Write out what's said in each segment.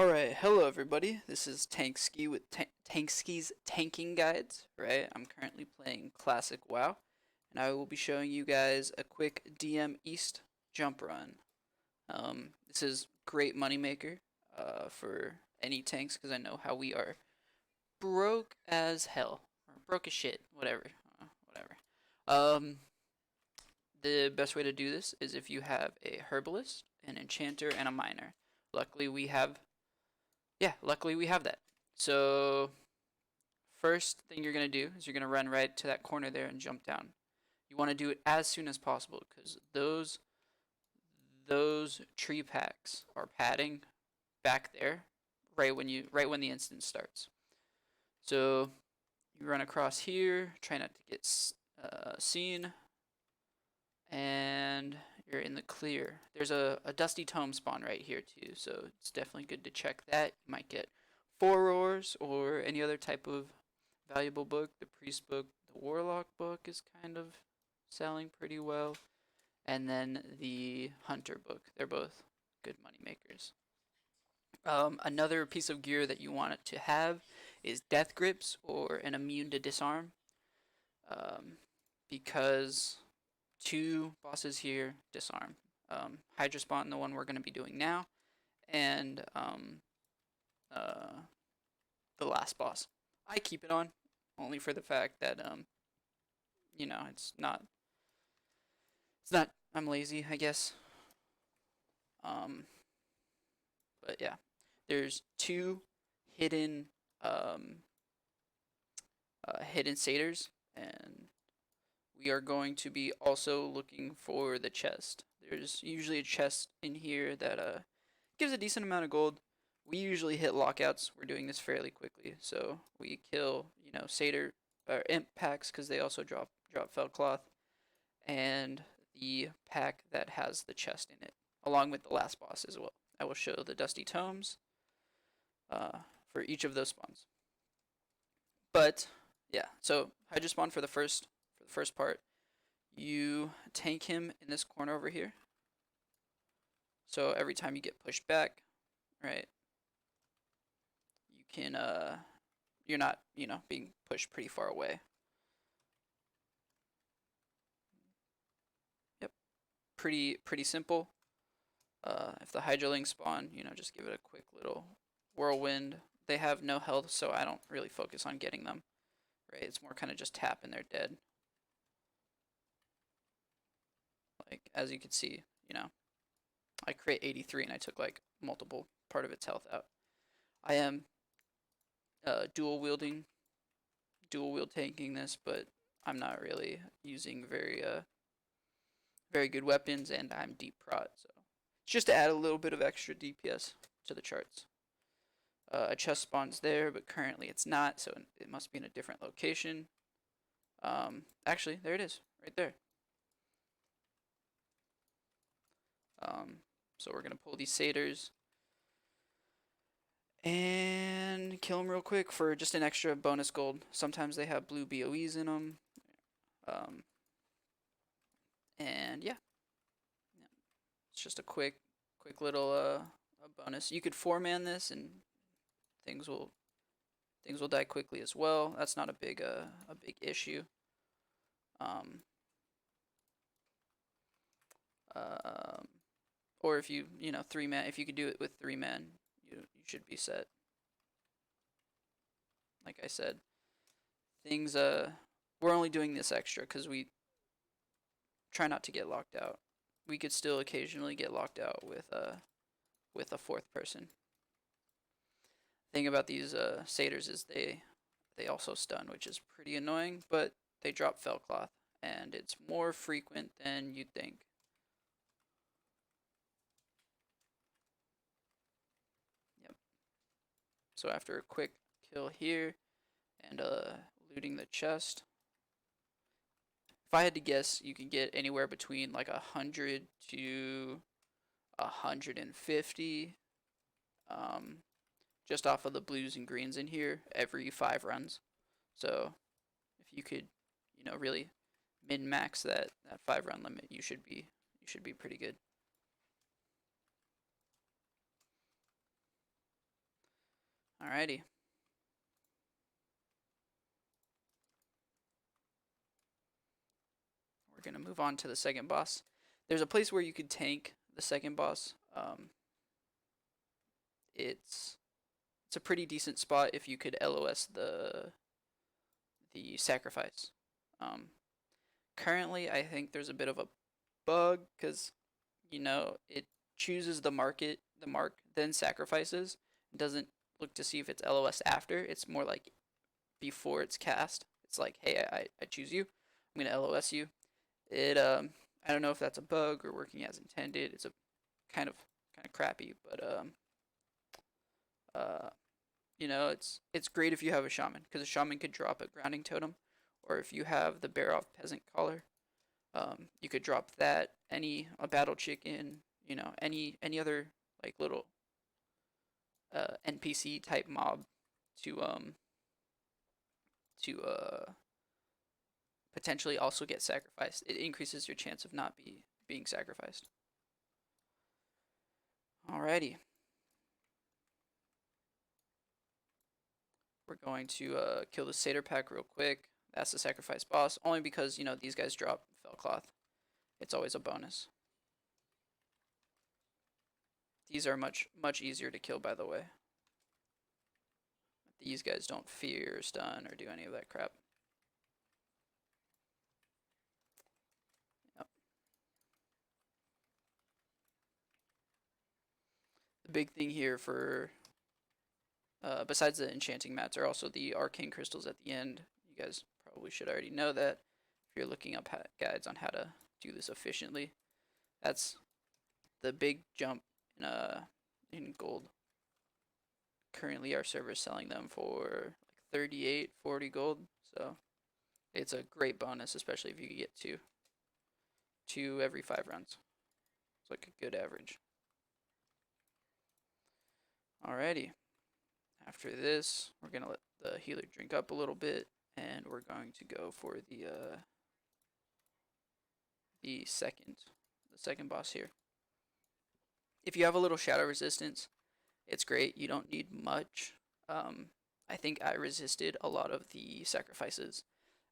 Alright, hello everybody. This is Tankski with Tankski's Tanking Guides, right? I'm currently playing Classic WoW, and I will be showing you guys a quick DM East jump run. This is great moneymaker for any tanks because I know how we are broke as hell, or broke as shit, whatever. Um, the best way to do this is if you have a herbalist, an enchanter, and a miner. Luckily, we have luckily we have that. So first thing you're going to do is you're going to run right to that corner there and jump down. You want to do it as soon as possible because those tree packs are padding back there right when the instance starts. So you run across here, try not to get seen, and you're in the clear. There's a dusty tome spawn right here too, so it's definitely good to check that. You might get four roars or any other type of valuable book. The priest book, the warlock book is kind of selling pretty well, and then the hunter book. They're both good money makers. Another piece of gear that you want it to have is death grips or an immune to disarm, um, because two bosses here disarm. Hydra Spawn, the one we're going to be doing now, and uh, the last boss. I keep it on only for the fact that it's not I'm lazy, I guess. Um, but yeah, there's two hidden um, hidden satyrs, and we are going to be also looking for the chest. There's usually a chest in here that gives a decent amount of gold. We usually hit lockouts. We're doing this fairly quickly, so we kill satyr or imp packs because they also drop fell cloth, and the pack that has the chest in it, along with the last boss as well. I will show the dusty tomes for each of those spawns. But yeah, so Hydra spawn for the first part. You tank him in this corner over here. So every time you get pushed back, right, you can you're not, being pushed pretty far away. Yep. Pretty simple. If the Hydralings spawn, just give it a quick little whirlwind. They have no health, so I don't really focus on getting them. Right? It's more kind of just tap and they're dead. Like, as you can see, I create 83 and I took like multiple part of its health out. I am dual wield tanking this, but I'm not really using very good weapons, and I'm deep prot, so it's just to add a little bit of extra DPS to the charts. A chest spawns there, but currently it's not, so it must be in a different location. Actually, there it is, right there. So we're gonna pull these satyrs and kill them real quick for just an extra bonus gold. Sometimes they have blue BOEs in them. And yeah, it's just a quick little a bonus. You could 4-man this, and things will die quickly as well. That's not a big issue. Um, or if you 3-man, if you could do it with 3-man, you should be set. Like I said, things we're only doing this extra because we try not to get locked out. We could still occasionally get locked out with a fourth person. Thing about these satyrs is they also stun, which is pretty annoying, but they drop fell cloth, and it's more frequent than you'd think. Yep. So after a quick kill here and looting the chest, if I had to guess, you can get anywhere between like 100 to 150 just off of the blues and greens in here every 5 runs. So if you could, really min max that 5-run limit, you should be pretty good. Alrighty. We're gonna move on to the second boss. There's a place where you could tank the second boss. It's it's a pretty decent spot if you could LOS the sacrifice. Um, Currently, I think there's a bit of a bug because it chooses the mark, then sacrifices. It doesn't look to see if it's LOS after. It's more like before it's cast. It's like, hey, I choose you. I'm gonna LOS you. It I don't know if that's a bug or working as intended. It's a kind of crappy, but uh it's great if you have a shaman because a shaman could drop a grounding totem, or if you have the bear off peasant collar, you could drop that, a battle chicken, any other like little NPC type mob to to potentially also get sacrificed. It increases your chance of not being sacrificed. Alrighty, we're going to kill the satyr pack real quick. That's the sacrifice boss, only because these guys drop fell cloth. It's always a bonus. These are much easier to kill, by the way. These guys don't fear, or stun, or do any of that crap. Yep. The big thing here for besides the enchanting mats are also the arcane crystals at the end. You guys probably should already know that if you're looking up guides on how to do this efficiently. That's the big jump in gold. Currently, our server's selling them for like 38, 40 gold. So it's a great bonus, especially if you get two every 5 runs. It's like a good average. Alrighty. After this, we're gonna let the healer drink up a little bit, and we're going to go for the second boss here. If you have a little shadow resistance, it's great. You don't need much. I think I resisted a lot of the sacrifices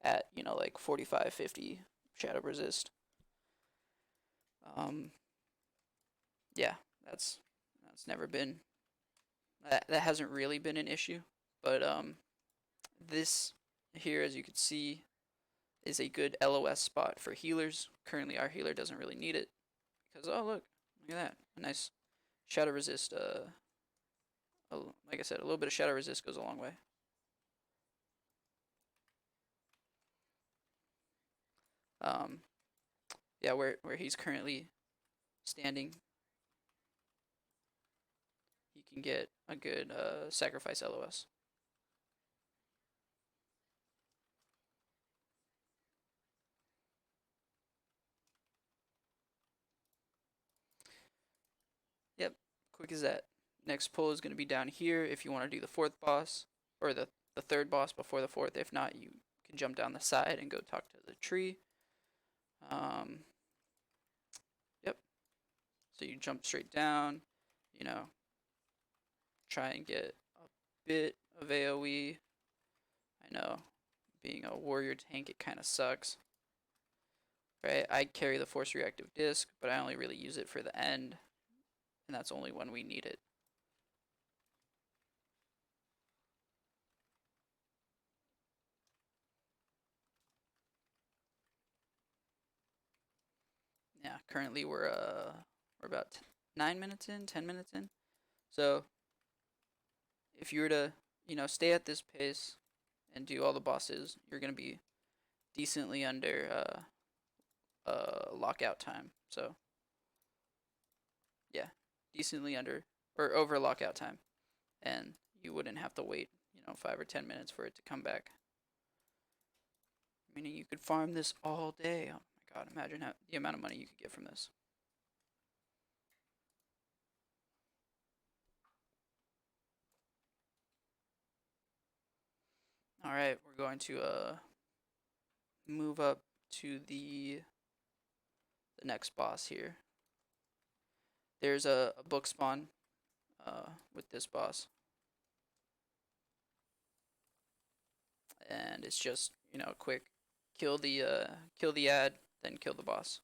at like 45, 50 shadow resist. Um, yeah, that's never been that hasn't really been an issue, but this here, as you can see, is a good LOS spot for healers. Currently, our healer doesn't really need it because look at that, a nice shadow resist. Like I said, a little bit of shadow resist goes a long way. Um, yeah, where he's currently standing, he can get a good sacrifice LOS. Yep, quick as that. Next pull is going to be down here if you want to do the fourth boss, or the third boss before the fourth. If not, you can jump down the side and go talk to the tree. Um, yep. So you jump straight down, you know, try and get a bit of AoE. I know, being a warrior tank, it kind of sucks. Right? I carry the force reactive disc, but I only really use it for the end, and that's only when we need it. Yeah, currently we're about 9 minutes in, 10 minutes in. So if you were to stay at this pace and do all the bosses, you're gonna be decently under lockout time. So yeah, decently under or over lockout time, and you wouldn't have to wait 5 or 10 minutes for it to come back. Meaning you could farm this all day. Oh my god, imagine the amount of money you could get from this. All right, we're going to move up to the next boss here. There's a book spawn with this boss. and it's just quick kill the ad, then kill the boss.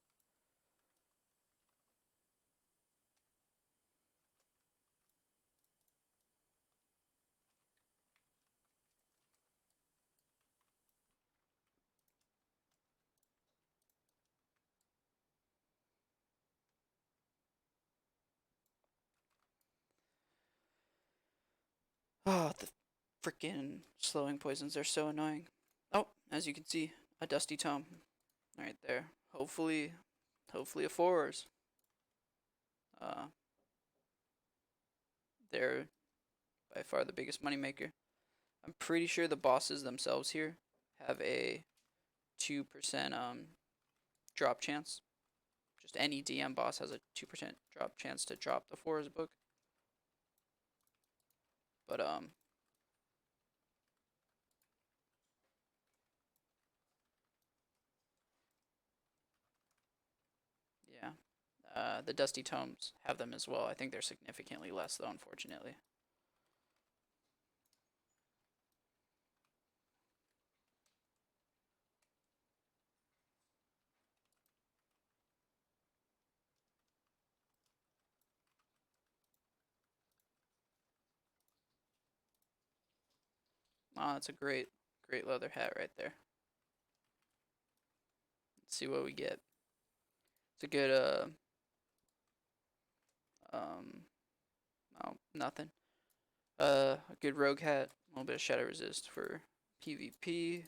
Oh, the freaking slowing poisons are so annoying. Oh, as you can see, a dusty tome right there. Hopefully a fours. Uh, they're by far the biggest moneymaker. I'm pretty sure the bosses themselves here have a 2% drop chance. Just any DM boss has a 2% drop chance to drop the fours book. But yeah. The Dusty Tomes have them as well. I think they're significantly less, though, unfortunately. Oh, that's a great leather hat right there. Let's see what we get. It's a good, oh, nothing. A good rogue hat, a little bit of shadow resist for PvP.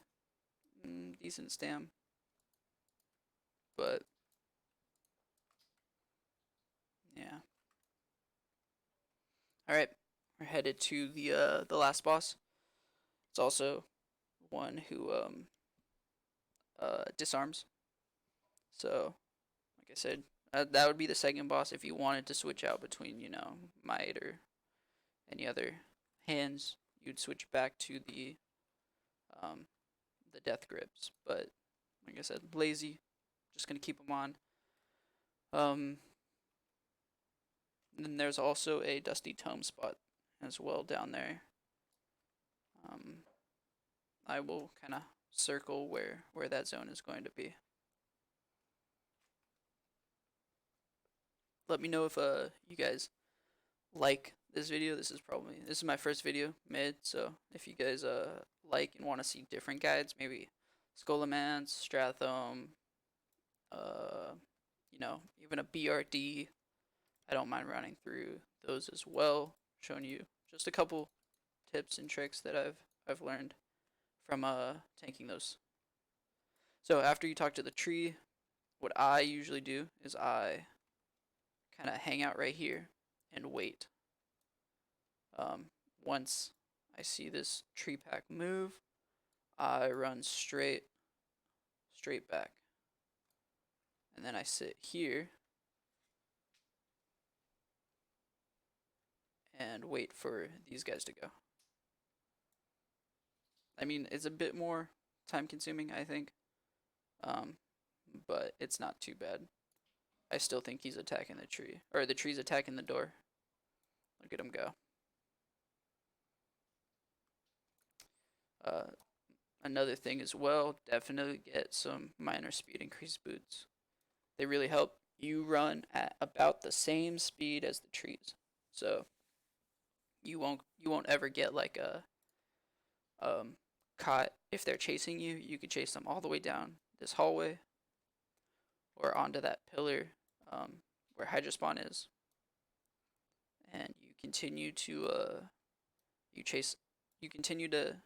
Decent stam. But, yeah. Alright, we're headed to the last boss. It's also one who disarms. So, like I said, that would be the second boss if you wanted to switch out between might or any other hands. You'd switch back to um, the death grips. But like I said, lazy. Just gonna keep them on. Um, then there's also a dusty tome spot as well down there. I will kind of circle where that zone is going to be. Let me know if you guys like this video. This is my first video made, so if you guys like and want to see different guides, maybe Scholomance, Strathome, uh even a BRD, I don't mind running through those as well, showing you just a couple tips and tricks that I've learned from tanking those. So after you talk to the tree, what I usually do is I kind of hang out right here and wait. Um, Once I see this tree pack move, I run straight back. And then I sit here and wait for these guys to go. I mean, it's a bit more time consuming, I think. Um, but it's not too bad. I still think he's attacking the tree. Or the tree's attacking the door. Look at him go. Uh, Another thing as well, definitely get some minor speed increase boots. They really help you run at about the same speed as the trees. So you won't ever get like a caught if they're chasing you. You could chase them all the way down this hallway or onto that pillar where Hydrospawn is, and you continue to you chase you continue to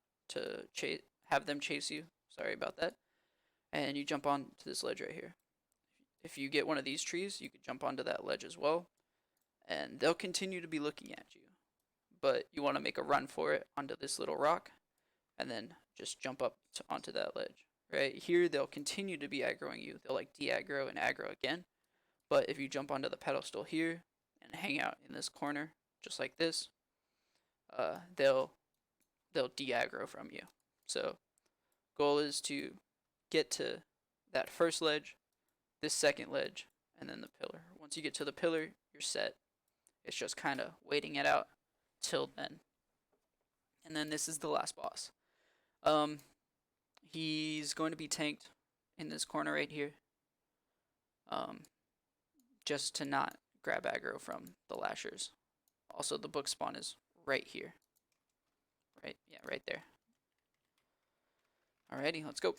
chase have them chase you. Sorry about that. And you jump on to this ledge right here. If you get one of these trees, you could jump onto that ledge as well, and they'll continue to be looking at you. But you want to make a run for it onto this little rock, and then just jump up onto that ledge. Right here, they'll continue to be aggroing you. They'll like de-aggro and aggro again. But if you jump onto the pedestal here and hang out in this corner, just like this, they'll de-aggro from you. So goal is to get to that first ledge, this second ledge, and then the pillar. Once you get to the pillar, you're set. It's just kind of waiting it out till then. And then this is the last boss. Um, he's going to be tanked in this corner right here. Um, just to not grab aggro from the lashers. Also, the book spawn is right here. Right, yeah, right there. Alrighty, let's go.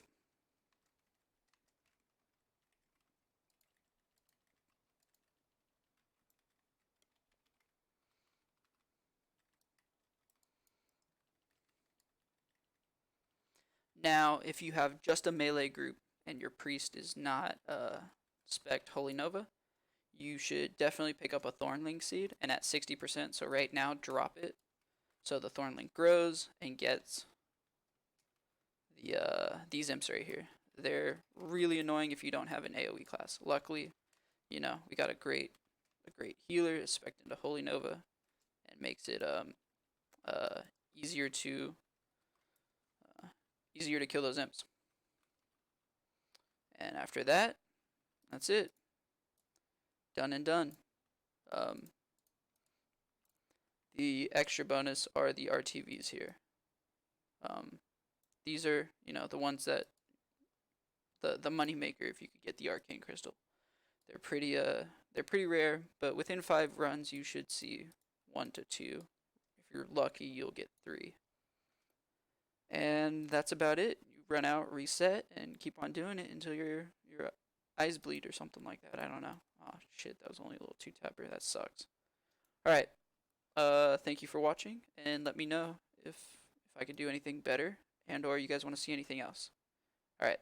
Now, if you have just a melee group and your priest is not spec Holy Nova, you should definitely pick up a Thornling seed, and at 60%, so right now, drop it. So the Thornling grows and gets these imps right here. They're really annoying if you don't have an AoE class. Luckily, we got a great healer spec into Holy Nova, and makes it uh easier to easier to kill those imps. And after that, that's it. Done and done. Um, the extra bonus are the RTVs here. These are, the ones that the money maker if you could get the arcane crystal. They're pretty rare, but within 5 runs you should see 1 to 2. If you're lucky, you'll get 3. And that's about it. You run out, reset, and keep on doing it until your eyes bleed or something like that. I don't know. Oh shit, that was only a little 2-tapper. That sucks. All right. Thank you for watching, and let me know if I could do anything better, and or you guys want to see anything else. All right.